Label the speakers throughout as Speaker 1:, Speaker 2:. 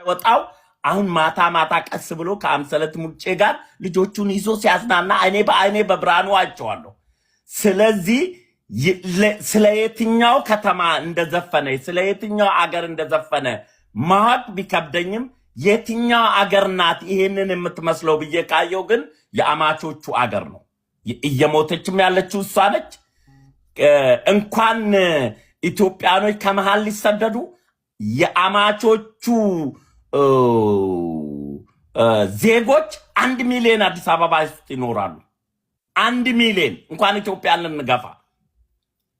Speaker 1: ወጣው አሁን ማታ ማታ ቀስ ብሎ ከአምሰለት ሙጬ ጋር ልጆቹን ይዞ ሲያዝናና እኔ በአይኔ በብርሃኑ አይቼዋለሁ። ስለዚህ ስለ የትኛው ከተማ እንደዘፈነ ስለ የትኛው አገር እንደዘፈነ ማወቅ ቢከብደኝም የትኛው አገር ናት ይሄንን የምትመስለው ብዬ ካየው ግን የአማቾቹ አገር ነው። እየሞተችም ያለችው እሷ ነች። እንኳን ኢትዮጵያኖች ከመሃል ሊሰደዱ የአማቾቹ ዜጎች 1 ሚሊዮን አዲስ አበባ ውስጥ ይኖራሉ። 1 ሚሊዮን እንኳን ኢትዮጵያን ልንገፋ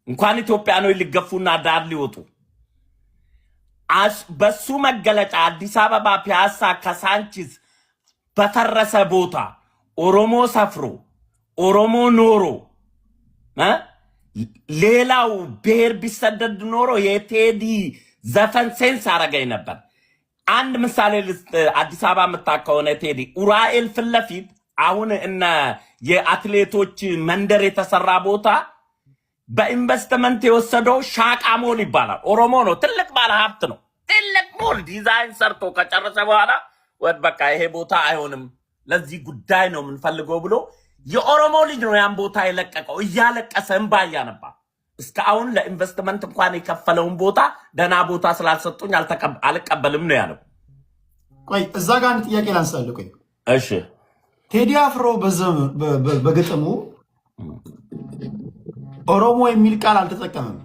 Speaker 1: እንኳን ኢትዮጵያኖች ሊገፉና ዳር ሊወጡ በሱ መገለጫ አዲስ አበባ ፒያሳ ከሳንቺስ በፈረሰ ቦታ ኦሮሞ ሰፍሮ ኦሮሞ ኖሮ ሌላው ብሔር ቢሰደድ ኖሮ የቴዲ ዘፈን ሴንስ አረጋይ ነበር። አንድ ምሳሌ አዲስ አበባ መጣከውነ ቴዲ ኡራኤል ፍለፊት አሁን እነ የአትሌቶች መንደር የተሰራ ቦታ በኢንቨስትመንት የወሰደው ሻቃ ሞል ይባላል። ኦሮሞ ነው፣ ትልቅ ባለ ሀብት ነው። ትልቅ ሞል ዲዛይን ሰርቶ ከጨረሰ በኋላ ወድ በቃ ይሄ ቦታ አይሆንም ለዚህ ጉዳይ ነው የምንፈልገው ብሎ የኦሮሞ ልጅ ነው ያን ቦታ የለቀቀው እያለቀሰ እንባ ያነባ እስካሁን ለኢንቨስትመንት እንኳን የከፈለውን ቦታ ደና ቦታ ስላልሰጡኝ አልቀበልም ነው ያለው።
Speaker 2: ቆይ እዛ ጋር አንድ ጥያቄ ላንሳልህ። ቆይ
Speaker 1: እሺ፣
Speaker 2: ቴዲ አፍሮ በግጥሙ ኦሮሞ የሚል ቃል አልተጠቀመም።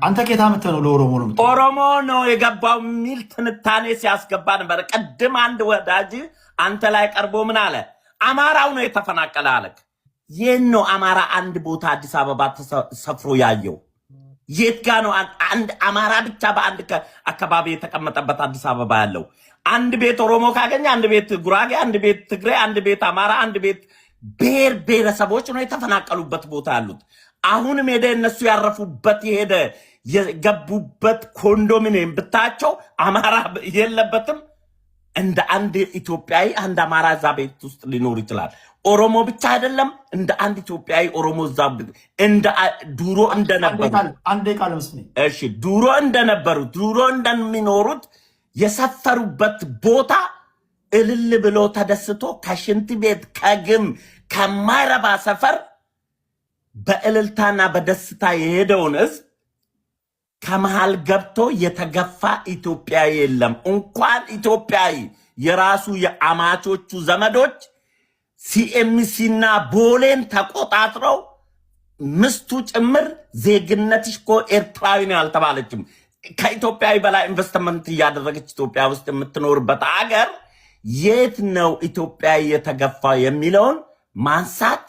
Speaker 2: አንተ ከየት አመጣህ ነው ለኦሮሞ ነው
Speaker 1: ኦሮሞ ነው የገባው የሚል ትንታኔ ሲያስገባ ነበር። ቀድም አንድ ወዳጅ አንተ ላይ ቀርቦ ምን አለ? አማራው ነው የተፈናቀለ አለክ። የት ነው አማራ አንድ ቦታ አዲስ አበባ ተሰፍሮ ያየው? የት ጋር ነው አንድ አማራ ብቻ በአንድ አካባቢ የተቀመጠበት አዲስ አበባ ያለው? አንድ ቤት ኦሮሞ ካገኘ አንድ ቤት ጉራጌ፣ አንድ ቤት ትግሬ፣ አንድ ቤት አማራ፣ አንድ ቤት ብሔር ብሔረሰቦች ነው የተፈናቀሉበት ቦታ ያሉት። አሁንም ሄደ እነሱ ያረፉበት የሄደ የገቡበት ኮንዶሚኒየም ብታቸው አማራ የለበትም። እንደ አንድ ኢትዮጵያዊ አንድ አማራ እዛ ቤት ውስጥ ሊኖር ይችላል። ኦሮሞ ብቻ አይደለም፣ እንደ አንድ ኢትዮጵያዊ ኦሮሞ እዛ እንደ ዱሮ እንደነበሩ
Speaker 2: አንዴ ቃል መስለኝ።
Speaker 1: እሺ፣ ዱሮ እንደሚኖሩት የሰፈሩበት ቦታ እልል ብሎ ተደስቶ ከሽንት ቤት ከግም ከማይረባ ሰፈር በእልልታና በደስታ የሄደውን ህዝብ ከመሃል ገብቶ የተገፋ ኢትዮጵያዊ የለም። እንኳን ኢትዮጵያዊ የራሱ የአማቾቹ ዘመዶች ሲኤምሲና ቦሌን ተቆጣጥረው ምስቱ ጭምር ዜግነትሽ እኮ ኤርትራዊ ነው ያልተባለችም ከኢትዮጵያዊ በላይ ኢንቨስትመንት እያደረገች ኢትዮጵያ ውስጥ የምትኖርበት አገር የት ነው ኢትዮጵያዊ የተገፋ የሚለውን ማንሳት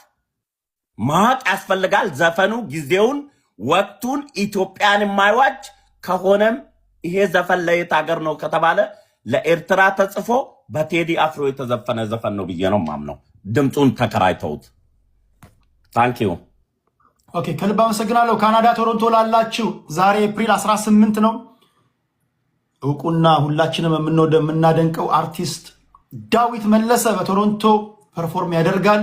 Speaker 1: ማወቅ ያስፈልጋል። ዘፈኑ ጊዜውን ወቅቱን ኢትዮጵያን የማይዋጅ ከሆነም ይሄ ዘፈን ለየት ሀገር ነው ከተባለ ለኤርትራ ተጽፎ በቴዲ አፍሮ የተዘፈነ ዘፈን ነው ብዬ ነው ማምነው። ድምጹን ተከራይተውት። ታንኪዩ።
Speaker 2: ኦኬ፣ ከልብ አመሰግናለሁ። ካናዳ ቶሮንቶ ላላችሁ ዛሬ ኤፕሪል 18 ነው። እውቁና ሁላችንም የምንወደው የምናደንቀው አርቲስት ዳዊት መለሰ በቶሮንቶ ፐርፎርም ያደርጋል።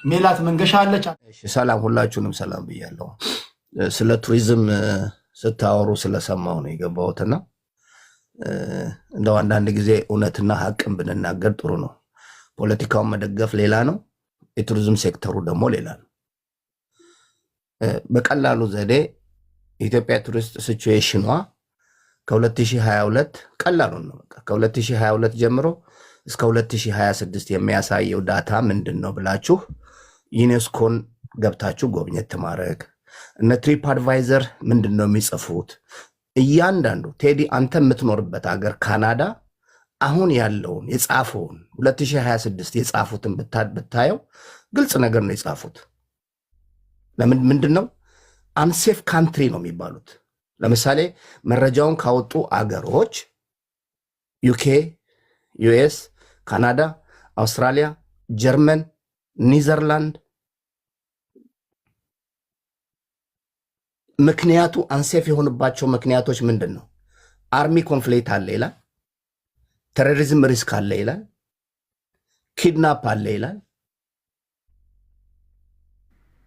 Speaker 2: ሜላት መንገሻ አለች።
Speaker 3: ሰላም፣ ሁላችሁንም ሰላም ብያለሁ። ስለ ቱሪዝም ስታወሩ ስለሰማው ነው የገባሁትና እንደው አንዳንድ ጊዜ እውነትና ሀቅን ብንናገር ጥሩ ነው። ፖለቲካውን መደገፍ ሌላ ነው፣ የቱሪዝም ሴክተሩ ደግሞ ሌላ ነው። በቀላሉ ዘዴ የኢትዮጵያ ቱሪስት ሲቹዌሽኗ ከ2022 ቀላሉ ነው። በቃ ከ2022 ጀምሮ እስከ 2026 የሚያሳየው ዳታ ምንድን ነው ብላችሁ ዩኔስኮን ገብታችሁ ጎብኘት ማድረግ። እነ ትሪፕ አድቫይዘር ምንድን ነው የሚጽፉት? እያንዳንዱ ቴዲ አንተ የምትኖርበት ሀገር ካናዳ አሁን ያለውን የጻፈውን 2026 የጻፉትን ብታየው ግልጽ ነገር ነው የጻፉት። ምንድን ነው አንሴፍ ካንትሪ ነው የሚባሉት። ለምሳሌ መረጃውን ካወጡ አገሮች ዩኬ፣ ዩኤስ፣ ካናዳ፣ አውስትራሊያ፣ ጀርመን፣ ኒዘርላንድ። ምክንያቱ አንሴፍ የሆኑባቸው ምክንያቶች ምንድን ነው? አርሚ ኮንፍሊክት አለ ይላል፣ ቴሮሪዝም ሪስክ አለ ይላል፣ ኪድናፕ አለ ይላል።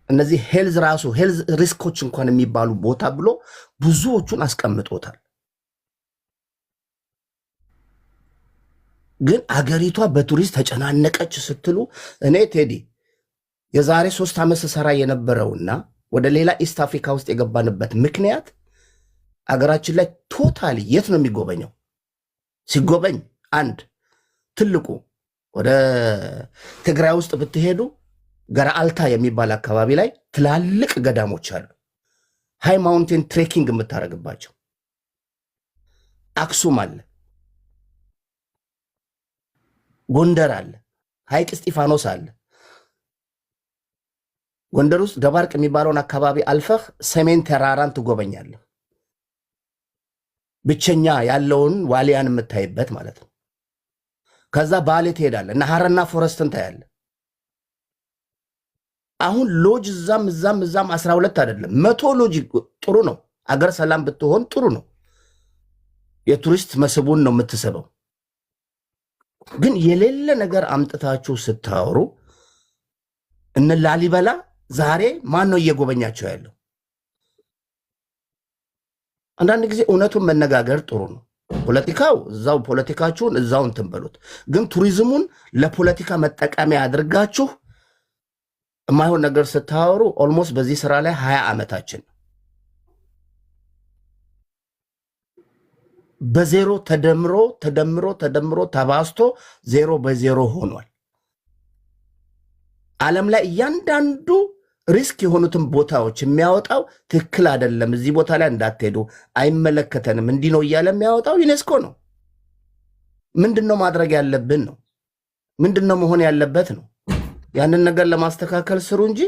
Speaker 3: እነዚህ ሄልዝ ራሱ ሄልዝ ሪስኮች እንኳን የሚባሉ ቦታ ብሎ ብዙዎቹን አስቀምጦታል። ግን አገሪቷ በቱሪስት ተጨናነቀች ስትሉ እኔ ቴዲ የዛሬ 3 ዓመት ስሰራ የነበረውና ወደ ሌላ ኢስት አፍሪካ ውስጥ የገባንበት ምክንያት አገራችን ላይ ቶታሊ የት ነው የሚጎበኘው? ሲጎበኝ አንድ ትልቁ ወደ ትግራይ ውስጥ ብትሄዱ ገራአልታ የሚባል አካባቢ ላይ ትላልቅ ገዳሞች አሉ። ሃይ ማውንቴን ትሬኪንግ የምታደርግባቸው። አክሱም አለ፣ ጎንደር አለ፣ ሐይቅ እስጢፋኖስ አለ። ጎንደር ውስጥ ደባርቅ የሚባለውን አካባቢ አልፈህ ሰሜን ተራራን ትጎበኛለህ። ብቸኛ ያለውን ዋሊያን የምታይበት ማለት ነው። ከዛ ባሌ ትሄዳለህ እና ሐረና ፎረስትን ታያለህ። አሁን ሎጅ እዛም 12 አይደለም 100 ሎጅ ጥሩ ነው። አገር ሰላም ብትሆን ጥሩ ነው። የቱሪስት መስህቡን ነው የምትስበው። ግን የሌለ ነገር አምጥታችሁ ስታወሩ እነ ላሊበላ ዛሬ ማን ነው እየጎበኛቸው ያለው? አንዳንድ ጊዜ እውነቱን መነጋገር ጥሩ ነው። ፖለቲካው እዛው ፖለቲካችሁን እዛው እንትን በሉት። ግን ቱሪዝሙን ለፖለቲካ መጠቀሚያ አድርጋችሁ የማይሆን ነገር ስታወሩ ኦልሞስት በዚህ ስራ ላይ 20 ዓመታችን በዜሮ ተደምሮ ተባስቶ 0 በ0 ሆኗል። ዓለም ላይ እያንዳንዱ ሪስክ የሆኑትን ቦታዎች የሚያወጣው ትክክል አይደለም፣ እዚህ ቦታ ላይ እንዳትሄዱ፣ አይመለከተንም፣ እንዲህ ነው እያለ የሚያወጣው ዩኔስኮ ነው። ምንድነው ማድረግ ያለብን ነው? ምንድነው መሆን ያለበት ነው? ያንን ነገር ለማስተካከል ስሩ እንጂ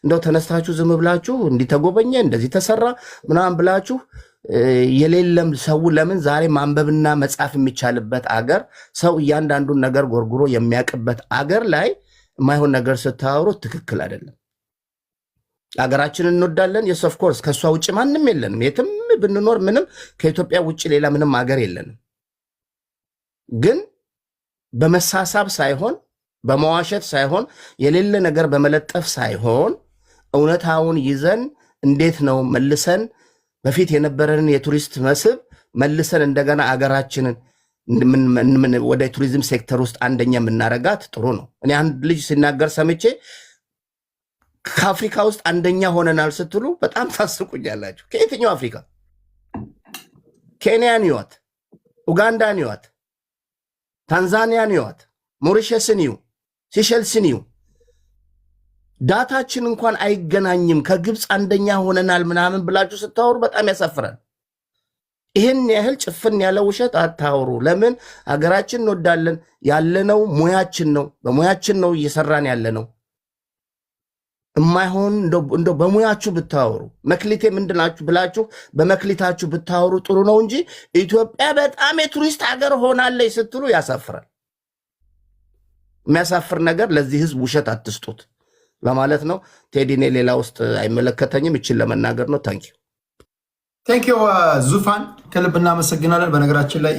Speaker 3: እንደው ተነስታችሁ ዝም ብላችሁ እንዲተጎበኘ እንደዚህ ተሰራ ምናምን ብላችሁ የሌለም ሰው ለምን ዛሬ ማንበብና መጻፍ የሚቻልበት አገር ሰው እያንዳንዱን ነገር ጎርጉሮ የሚያውቅበት አገር ላይ የማይሆን ነገር ስታወሩ ትክክል አይደለም። አገራችንን እንወዳለን። የስ ኦፍ ኮርስ ከሷ ውጭ ማንም የለንም። የትም ብንኖር ምንም ከኢትዮጵያ ውጭ ሌላ ምንም አገር የለንም። ግን በመሳሳብ ሳይሆን በመዋሸት ሳይሆን የሌለ ነገር በመለጠፍ ሳይሆን እውነታውን ይዘን እንዴት ነው መልሰን በፊት የነበረንን የቱሪስት መስህብ መልሰን እንደገና አገራችንን ወደ ቱሪዝም ሴክተር ውስጥ አንደኛ የምናረጋት ጥሩ ነው። እኔ አንድ ልጅ ሲናገር ሰምቼ ከአፍሪካ ውስጥ አንደኛ ሆነናል ስትሉ በጣም ታስቁኛላችሁ። ከየትኛው አፍሪካ? ኬንያን ይዋት፣ ኡጋንዳን ይዋት፣ ታንዛኒያን ይዋት፣ ሞሪሸስን ይው፣ ሲሸልስን ይው። ዳታችን እንኳን አይገናኝም። ከግብፅ አንደኛ ሆነናል ምናምን ብላችሁ ስታወሩ በጣም ያሳፍራል። ይህን ያህል ጭፍን ያለ ውሸት አታውሩ። ለምን? አገራችን እንወዳለን። ያለነው ሙያችን ነው። በሙያችን ነው እየሰራን ያለነው። እማይሆን እንደው በሙያችሁ ብታወሩ መክሊቴ ምንድናችሁ ብላችሁ በመክሊታችሁ ብታወሩ ጥሩ ነው እንጂ ኢትዮጵያ በጣም የቱሪስት ሀገር ሆናለች ስትሉ ያሳፍራል። የሚያሳፍር ነገር ለዚህ ህዝብ ውሸት አትስጡት ለማለት ነው። ቴዲ እኔ ሌላ ውስጥ አይመለከተኝም። ይችን ለመናገር ነው። ታንኪዩ ዙፋን ከልብ እናመሰግናለን። በነገራችን ላይ